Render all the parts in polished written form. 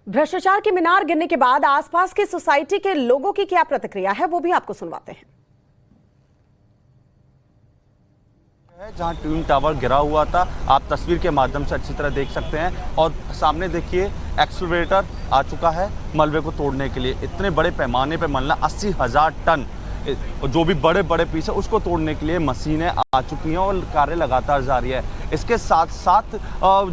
भ्रष्टाचार की मीनार गिरने के बाद आसपास की सोसाइटी के लोगों की क्या प्रतिक्रिया है वो भी आपको सुनवाते हैं। जहां ट्विन टावर गिरा हुआ था, आप तस्वीर के माध्यम से अच्छी तरह देख सकते हैं और सामने देखिए एक्सकवेटर आ चुका है मलबे को तोड़ने के लिए। इतने बड़े पैमाने पे मलना 80,000 टन जो भी बड़े बड़े पीस है उसको तोड़ने के लिए मशीनें आ चुकी हैं और कार्य लगातार जारी है। इसके साथ साथ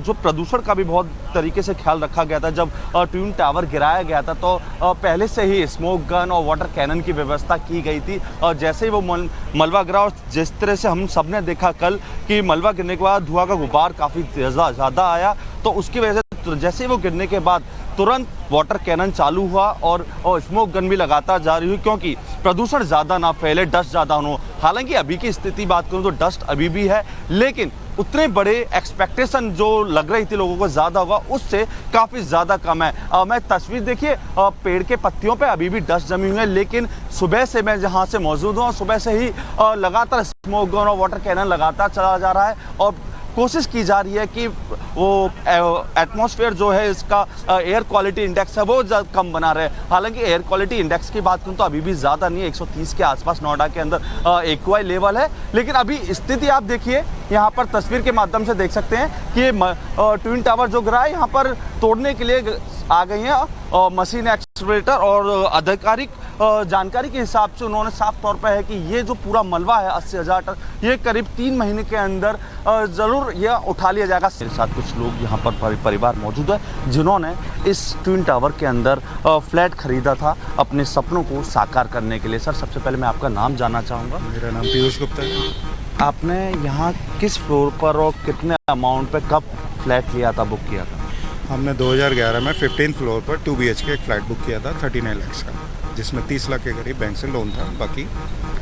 जो प्रदूषण का भी बहुत तरीके से ख्याल रखा गया था। जब ट्विन टावर गिराया गया था तो पहले से ही स्मोक गन और वाटर कैनन की व्यवस्था की गई थी और जैसे ही वो मलबा गिरा और जिस तरह से हम सब ने देखा कल कि मलबा गिरने के बाद धुआं का गुबार काफ़ी ज़्यादा आया, तो उसकी वजह से जैसे ही वो गिरने के बाद तुरंत वाटर कैनन चालू हुआ और स्मोक गन भी लगातार जारी हुई, क्योंकि प्रदूषण ज़्यादा ना फैले, डस्ट ज़्यादा हो। हालांकि अभी की स्थिति बात करूं तो डस्ट अभी भी है, लेकिन उतने बड़े एक्सपेक्टेशन जो लग रही थी लोगों को ज़्यादा होगा उससे काफ़ी ज़्यादा कम है। मैं तस्वीर देखिए, पेड़ के पत्तियों पे अभी भी डस्ट जमी हुई है, लेकिन सुबह से मैं जहाँ से मौजूद हूँ और सुबह से ही लगातार स्मोक गन और वाटर कैनन लगातार चला जा रहा है और कोशिश की जा रही है कि वो एटमॉस्फेयर जो है इसका एयर क्वालिटी इंडेक्स है वो कम बना रहे। हालांकि एयर क्वालिटी इंडेक्स की बात करूं तो अभी भी ज़्यादा नहीं है, 130 के आसपास नोएडा के अंदर एक्वाई लेवल है। लेकिन अभी स्थिति आप देखिए, यहाँ पर तस्वीर के माध्यम से देख सकते हैं कि ट्विन टावर जो गिरा है यहाँ पर तोड़ने के लिए आ गई हैं मशीन, एक्सकवेटर और आधिकारिक जानकारी के हिसाब से उन्होंने साफ तौर पर है कि ये जो पूरा मलबा है 80,000 टन, ये करीब 3 महीने के अंदर ज़रूर यह उठा लिया जाएगा। मेरे साथ कुछ लोग यहाँ पर परिवार मौजूद है जिन्होंने इस ट्विन टावर के अंदर फ्लैट खरीदा था अपने सपनों को साकार करने के लिए। सर, सबसे पहले मैं आपका नाम जानना चाहूँगा। मेरा नाम पीयूष गुप्ता है। आपने यहाँ किस फ्लोर पर और कितने अमाउंट पे कब फ्लैट लिया था, बुक किया था? हमने 2011 में 15 फ्लोर पर 2 BHK एक फ्लैट बुक किया था 39 लाख का, जिसमें 30 लाख के करीब बैंक से लोन था, बाकी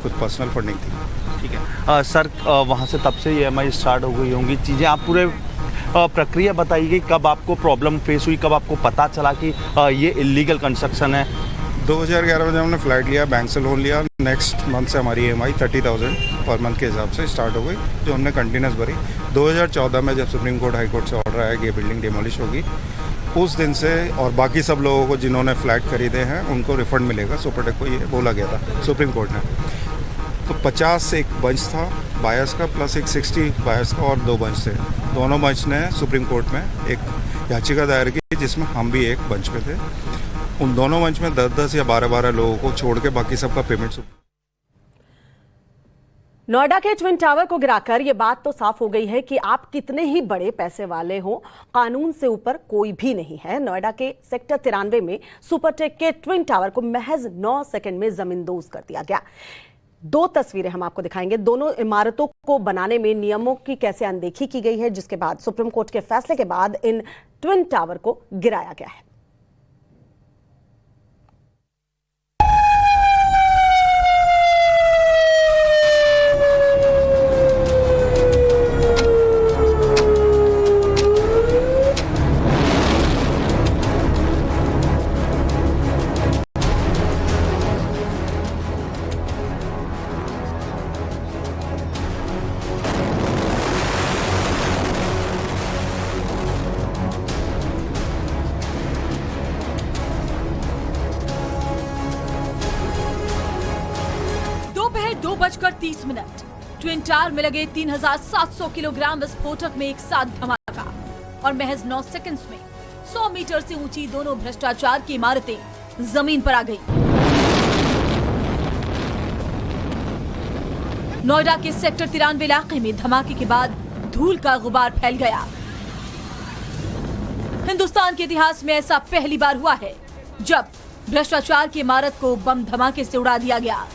कुछ पर्सनल फंडिंग थी। ठीक है सर, वहाँ से तब से EMI स्टार्ट हो गई होंगी चीज़ें, आप पूरे प्रक्रिया बताइए, कब आपको प्रॉब्लम फेस हुई, कब आपको पता चला कि ये इलीगल कंस्ट्रक्शन है? 2011 में जब हमने फ्लैट लिया, बैंक से लोन लिया, नेक्स्ट मंथ से हमारी EMI 30,000 पर मंथ के हिसाब से स्टार्ट हो गई, जो हमने कंटिन्यूस भरी। 2014 में जब सुप्रीम कोर्ट हाई कोर्ट से ऑर्डर आया कि ये बिल्डिंग डिमोलिश होगी, उस दिन से और बाकी सब लोगों को जिन्होंने फ्लैट खरीदे हैं उनको रिफंड मिलेगा, सुपरटेक को ये बोला गया था सुप्रीम कोर्ट ने। तो 50 एक बेंच था बायर्स का, प्लस एक 60 बायर्स का और 2 बेंच थे। दोनों बेंच ने सुप्रीम कोर्ट में एक याचिका दायर की जिसमें हम भी एक बेंच पे थे। उन दोनों बेंच में 10-10 या 12-12 लोगों को छोड़ के बाकी सबका पेमेंट। नोएडा के ट्विन टावर को गिराकर यह बात तो साफ हो गई है कि आप कितने ही बड़े पैसे वाले हो, कानून से ऊपर कोई भी नहीं है। नोएडा के सेक्टर 93 में सुपरटेक के ट्विन टावर को महज 9 सेकंड में जमींदोज कर दिया गया। 2 तस्वीरें हम आपको दिखाएंगे। दोनों इमारतों को बनाने में नियमों की कैसे अनदेखी की गई है, जिसके बाद सुप्रीम कोर्ट के फैसले के बाद इन ट्विन टावर को गिराया गया है। दोपहर 2:30 ट्विन टावर में लगे 3,700 किलोग्राम विस्फोटक में एक साथ धमाका और महज 9 सेकंड्स में 100 मीटर से ऊंची दोनों भ्रष्टाचार की इमारतें जमीन पर आ गई। नोएडा के सेक्टर 93 इलाके में धमाके के बाद धूल का गुबार फैल गया। हिंदुस्तान के इतिहास में ऐसा पहली बार हुआ है जब भ्रष्टाचार की इमारत को बम धमाके से उड़ा दिया गया।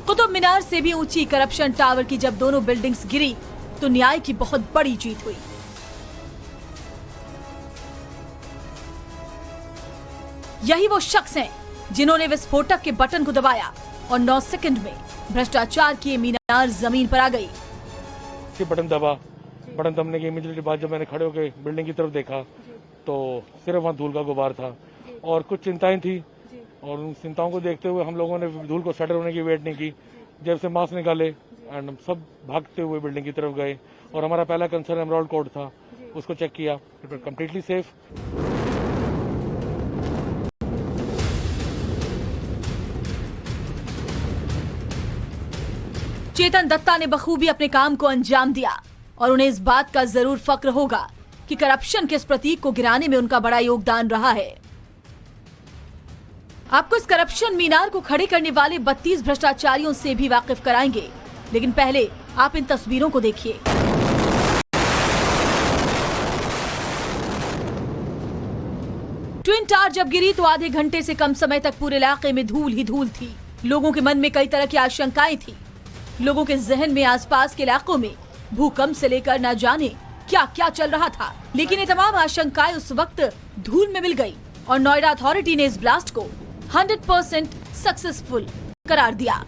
कुतुब मीनार से भी ऊंची करप्शन टावर की जब दोनों बिल्डिंग्स गिरी तो न्याय की बहुत बड़ी जीत हुई। यही वो शख्स हैं जिन्होंने विस्फोटक के बटन को दबाया और 9 सेकंड में भ्रष्टाचार की मीनार जमीन पर आ गई। बटन दबा, बटन दबने के इमीडिएटली बाद जब मैंने खड़े होकर बिल्डिंग की तरफ देखा तो सिर्फ वहाँ धूल का गुबार था और कुछ चिंताएं थी, और उन चिंताओं को देखते हुए हम लोगों ने धूल को सेटल होने की वेट नहीं की। जब से मास्क निकाले एंड हम सब भागते हुए बिल्डिंग की तरफ गए और हमारा पहला कंसर्न एमराल्ड कोर्ट था, उसको चेक किया, इट वाज कंप्लीटली सेफ। चेतन दत्ता ने बखूबी अपने काम को अंजाम दिया और उन्हें इस बात का जरूर फक्र होगा कि करप्शन के इस प्रतीक को गिराने में उनका बड़ा योगदान रहा है। आपको इस करप्शन मीनार को खड़े करने वाले 32 भ्रष्टाचारियों से भी वाकिफ कराएंगे, लेकिन पहले आप इन तस्वीरों को देखिए। ट्विन टावर जब गिरी तो आधे घंटे से कम समय तक पूरे इलाके में धूल ही धूल थी। लोगों के मन में कई तरह की आशंकाएं थी। लोगों के जहन में आसपास के इलाकों में भूकंप से लेकर न जाने क्या क्या चल रहा था, लेकिन ये तमाम आशंकाएं उस वक्त धूल में मिल गई और नोएडा अथॉरिटी ने इस ब्लास्ट को 100% सक्सेसफुल करार दिया।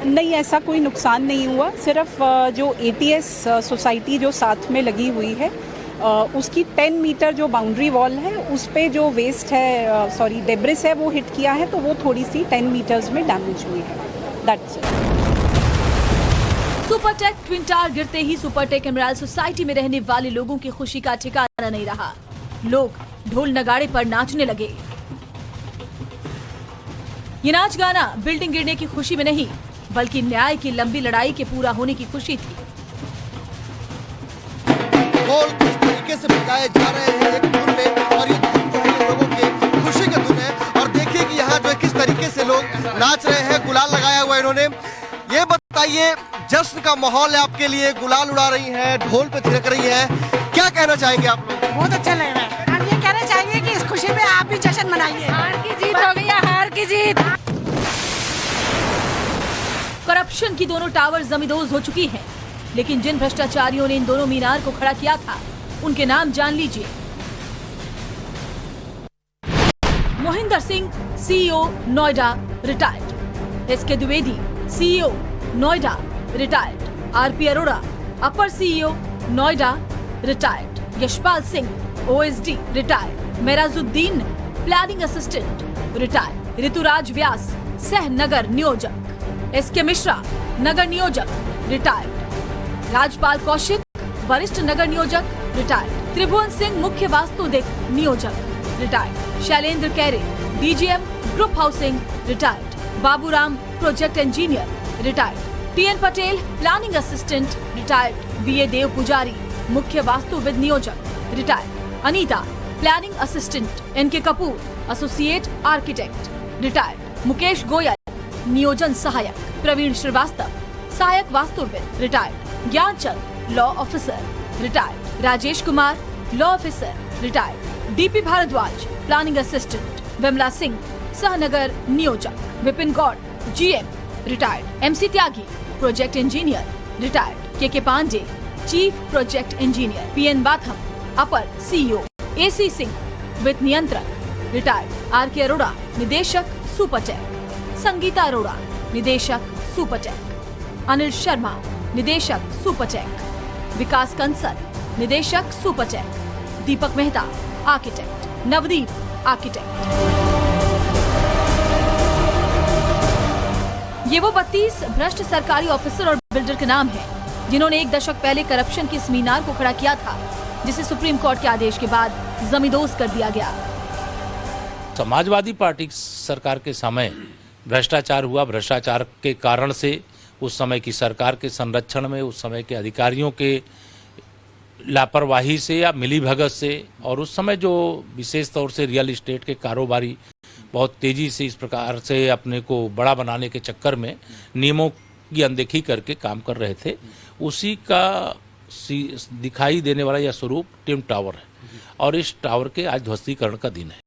नहीं, ऐसा कोई नुकसान नहीं हुआ। सिर्फ जो ATS सोसाइटी जो साथ में लगी हुई है उसकी 10 मीटर जो बाउंड्री वॉल है उस पे जो वेस्ट है डेब्रिस है वो हिट किया है, तो वो थोड़ी सी 10 मीटर्स में डैमेज हुई है। That's it. Supertech twin tower गिरते ही सुपरटेक एमराल्ड सोसाइटी में रहने वाले लोगों की खुशी का ठिकाना नहीं रहा। लोग ढोल नगाड़े पर नाचने लगे। ये नाच गाना बिल्डिंग गिरने की खुशी में नहीं, बल्कि न्याय की लंबी लड़ाई के पूरा होने की खुशी थी। ढोल किस तरीके से बजाए जा रहे हैं एक धुन में, और ये धुन जो है लोगों के खुशी का धुन है। और देखिए कि यहाँ जो है किस तरीके से लोग नाच रहे हैं, गुलाल लगाया हुआ इन्होंने। ये बताइए, जश्न का माहौल है आपके लिए, गुलाल उड़ा रही है, ढोल पे थिरक रही है, क्या कहना चाहेंगे आप लोग? बहुत अच्छा लग रहा है। हम ये कहना चाहेंगे कि इस खुशी में आप भी जश्न मनाइए। हार की जीत हो गई है, हार की जीत। करप्शन की दोनों टावर जमींदोज हो चुकी हैं, लेकिन जिन भ्रष्टाचारियों ने इन दोनों मीनार को खड़ा किया था उनके नाम जान लीजिए। Mohinder Singh, CEO Noida, retired. SK Dwivedi, CEO Noida, retired. RP Arora, अपर CEO Noida, retired. Yashpal Singh, OSD, retired. Merajuddin, planning assistant, retired. Rituraj Vyas, सह नगर नियोजक। SK मिश्रा, नगर नियोजक, रिटायर्ड। राजपाल कौशिक, वरिष्ठ नगर नियोजक, रिटायर्ड। त्रिभुवन सिंह, मुख्य वास्तुदिक नियोजक, retired. Shailendra Kaire, DGM group housing, retired. Baburam, project engineer, retired. TN Patel, planning assistant, retired. BA Dev Pujari, मुख्य वास्तुविद नियोजक, retired. Anita, planning assistant. NK Kapoor, associate architect, retired. Mukesh Goyal, नियोजन सहायक। प्रवीण श्रीवास्तव, सहायक वास्तुविद, retired. Gyanchand, law officer, retired. Rajesh Kumar, law officer, retired. DP Bhardwaj, planning assistant. Vimla Singh, सहनगर नियोजक। विपिन Gaur, GM, retired. MC Tyagi, project engineer, retired. KK Pandey, chief project engineer. PN Batham, अपर CEO। AC सिंह, वित्त नियंत्रक, रिटायर्ड। RK अरोड़ा, निदेशक, सुपरटेक। संगीता अरोड़ा, निदेशक, सुपरटेक। अनिल शर्मा, निदेशक, सुपरटेक। विकास कंसल, निदेशक, सुपरटेक। दीपक मेहता, आर्किटेक्ट। नवदीप, आर्किटेक्ट। ये वो 32 भ्रष्ट सरकारी ऑफिसर और बिल्डर के नाम हैं, जिन्होंने एक दशक पहले करप्शन के इस मीनार को खड़ा किया था, जिसे सुप्रीम कोर्ट के आदेश के बाद जमींदोज कर दिया गया। समाजवादी पार्टी सरकार के समय भ्रष्टाचार हुआ। भ्रष्टाचार के कारण से उस समय की सरकार के संरक्षण में, उस समय के अधिकारियों के लापरवाही से या मिलीभगत से, और उस समय जो विशेष तौर से रियल इस्टेट के कारोबारी बहुत तेजी से इस प्रकार से अपने को बड़ा बनाने के चक्कर में नियमों की अनदेखी करके काम कर रहे थे, उसी का दिखाई देने वाला यह स्वरूप ट्विन टावर है। और इस टावर के आज ध्वस्तीकरण का दिन है।